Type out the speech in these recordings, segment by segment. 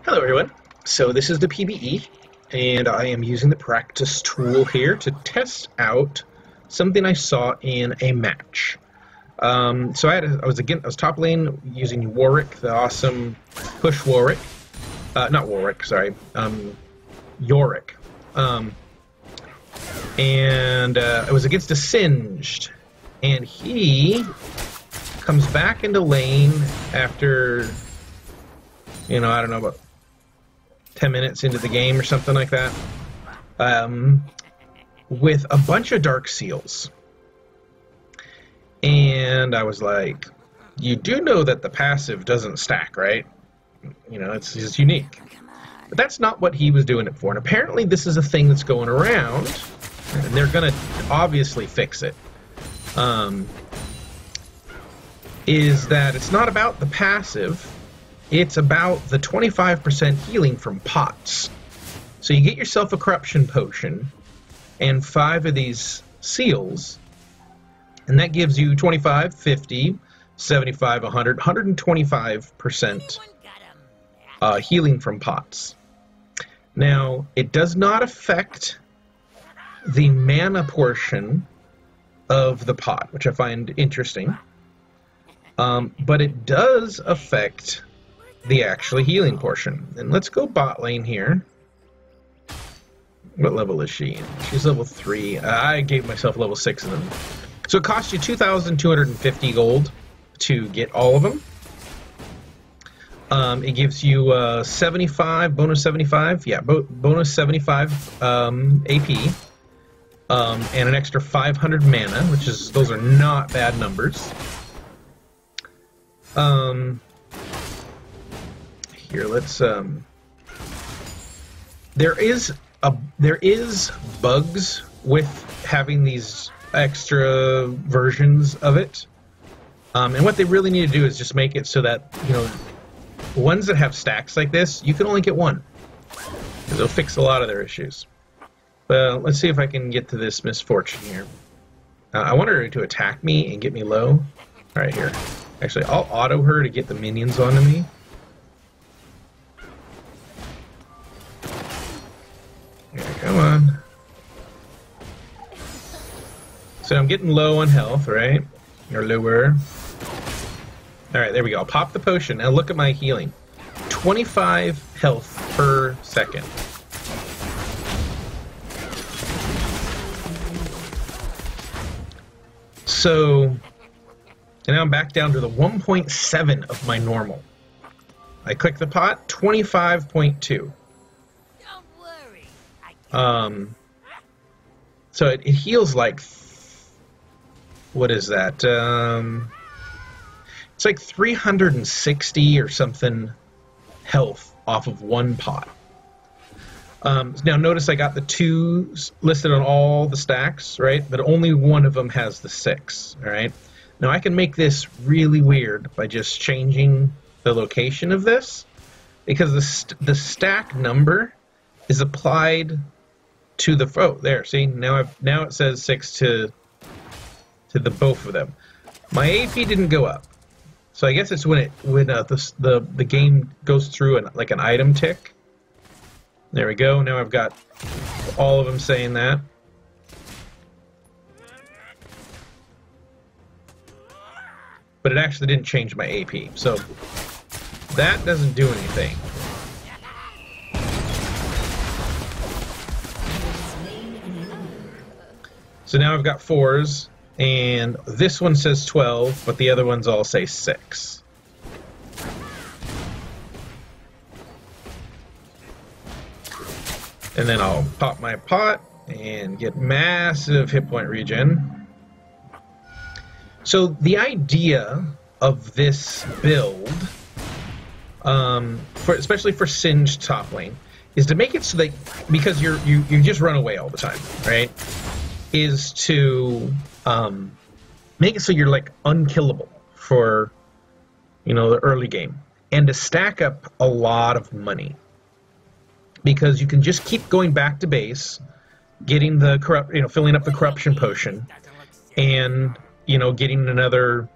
Hello everyone, so this is the PBE, and I am using the practice tool here to test out something I saw in a match. So I was top lane using Warwick, the awesome push Warwick, not Warwick, sorry, Yorick, and I was against a Singed, and he comes back into lane after, I don't know, about 10 minutes into the game or something like that, with a bunch of Dark Seals. And I was like, you do know that the passive doesn't stack, right? It's just unique. But that's not what he was doing it for. And apparently this is a thing that's going around, and they're going to obviously fix it. Is that it's not about the passive, it's about the 25% healing from pots. So you get yourself a corruption potion and 5 of these seals, and that gives you 25, 50, 75, 100, 125% healing from pots. Now, it does not affect the mana portion of the pot, which I find interesting. But it does affect the actually healing portion. And let's go bot lane here. What level is she? She's level 3. I gave myself level 6 of them. So it costs you 2,250 gold to get all of them. It gives you 75, bonus 75, yeah, bonus 75 AP, and an extra 500 mana, those are not bad numbers. Here, let's there is bugs with having these extra versions of it, and what they really need to do is just make it so that ones that have stacks like this, you can only get one, because it'll fix a lot of their issues. But let's see if I can get to this misfortune here. I want her to attack me and get me low. Right here. Actually, I'll auto her to get the minions onto me. Yeah, come on. So I'm getting low on health, right? Or lower. Alright, there we go. I'll pop the potion. Now look at my healing. 25 health per second. So, and now I'm back down to the 1.7 of my normal. I click the pot, 25.2. So it heals like, what is that? It's like 360 or something health off of one pot. Now notice I got the 2s listed on all the stacks, right? But only one of them has the 6, all right? Now I can make this really weird by just changing the location of this, because the stack number is applied to the there. See, now it says 6 to the both of them. My AP didn't go up, so I guess it's when the game goes through like an item tick. There we go. Now I've got all of them saying that. But it actually didn't change my AP, so that doesn't do anything. So now I've got 4s, and this one says 12, but the other ones all say 6. And then I'll pop my pot and get massive hit point regen. So the idea of this build, especially for Singed top lane, is to make it so that, because you just run away all the time, right? Is to make it so you're like unkillable for the early game, and to stack up a lot of money, because you can just keep going back to base, getting the filling up the corruption potion, and getting another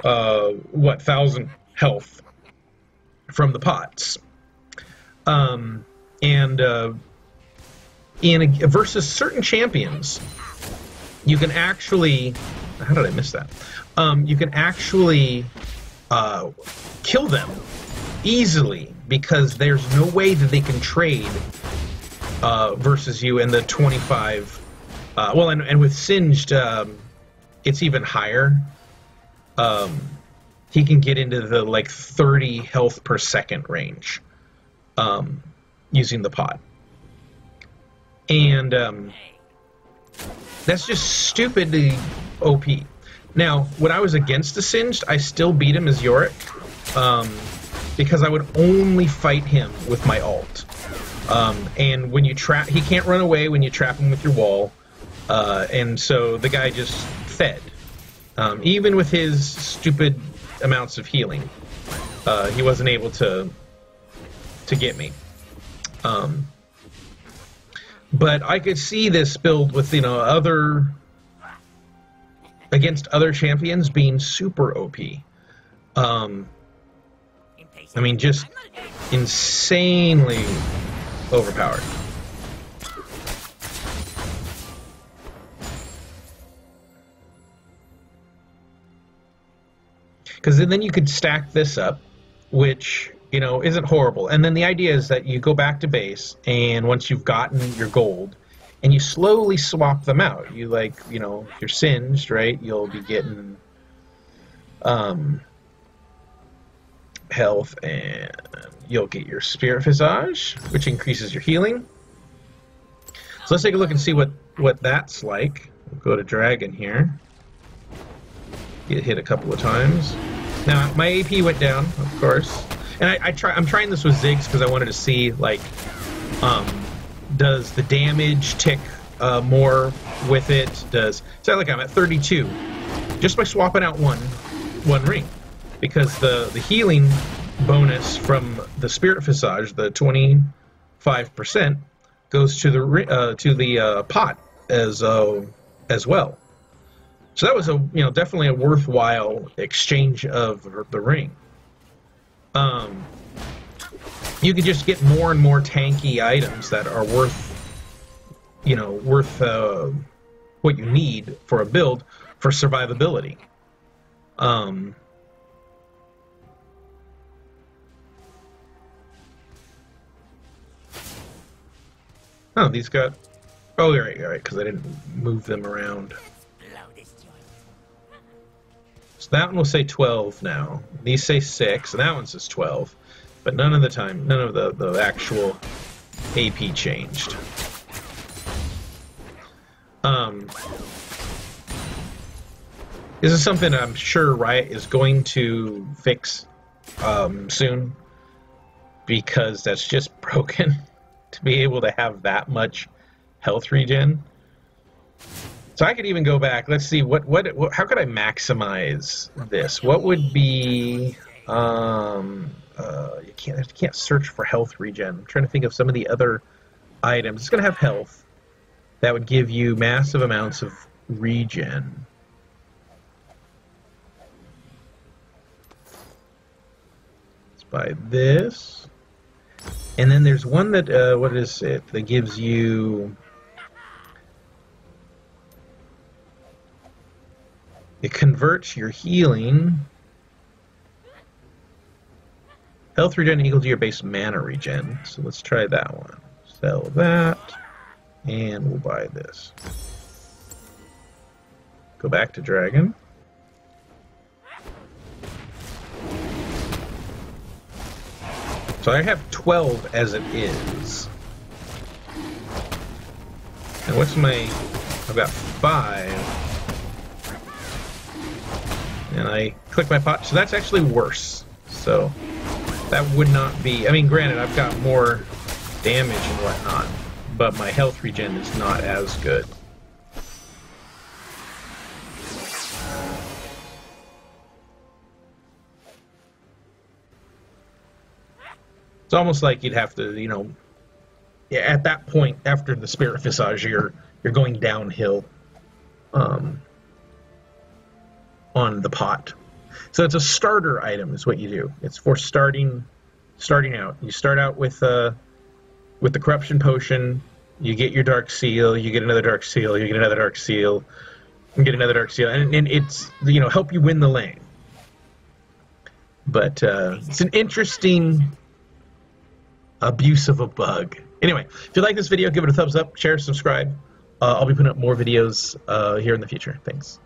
1,000 health from the pots. Versus certain champions, you can actually... How did I miss that? You can actually kill them easily because there's no way that they can trade versus you in the 25. Well, and with Singed, it's even higher. He can get into the like 30 health per second range using the pot. And that's just stupidly OP. Now, when I was against the Singed, I still beat him as Yorick, because I would only fight him with my ult. And when you trap, he can't run away when you trap him with your wall, and so the guy just fed. Even with his stupid amounts of healing, he wasn't able to get me. But I could see this build with, against other champions being super OP. I mean, just insanely overpowered. Because then you could stack this up, which, isn't horrible. And then the idea is that you go back to base, and once you've gotten your gold, and you slowly swap them out. You you're Singed, right? You'll be getting health, and you'll get your Spirit Visage, which increases your healing. So let's take a look and see what that's like. We'll go to Dragon here. Get hit a couple of times. Now my AP went down, of course, and I'm trying this with Ziggs because I wanted to see does the damage tick more with it? So like I'm at 32 just by swapping out one ring, because the healing bonus from the Spirit Visage, the 25%, goes to the pot as well. So that was definitely a worthwhile exchange of the ring. You could just get more and more tanky items that are worth what you need for a build for survivability. Oh, these got... Oh, all right, because I didn't move them around. So that one will say 12 now. These say 6, and that one says 12. But none of the actual AP changed. This is something I'm sure Riot is going to fix soon, because that's just broken to be able to have that much health regen. So I could even go back. Let's see how could I maximize this? What would be you can't search for health regen. I'm trying to think of some of the other items. It's going to have health. That would give you massive amounts of regen. Let's buy this. And then there's one that, what is it? That gives you... It converts your healing. Health regen equal to your base mana regen. So let's try that one. Sell that. And we'll buy this. Go back to Dragon. So I have 12 as it is. And what's I've got 5. And I click my pot, so that's actually worse. So that would not be... I mean, granted, I've got more damage and whatnot, but my health regen is not as good. It's almost like you'd have to, at that point, after the Spirit Visage, you're going downhill on the pot. So it's a starter item is what you do. It's for starting starting out. You start out with the corruption potion. You get your dark seal. You get another dark seal. You get another dark seal. You get another dark seal, and it's, you know, help you win the lane. But it's an interesting abuse of a bug. Anyway, if you like this video, give it a thumbs up, share, subscribe. I'll be putting up more videos here in the future. Thanks.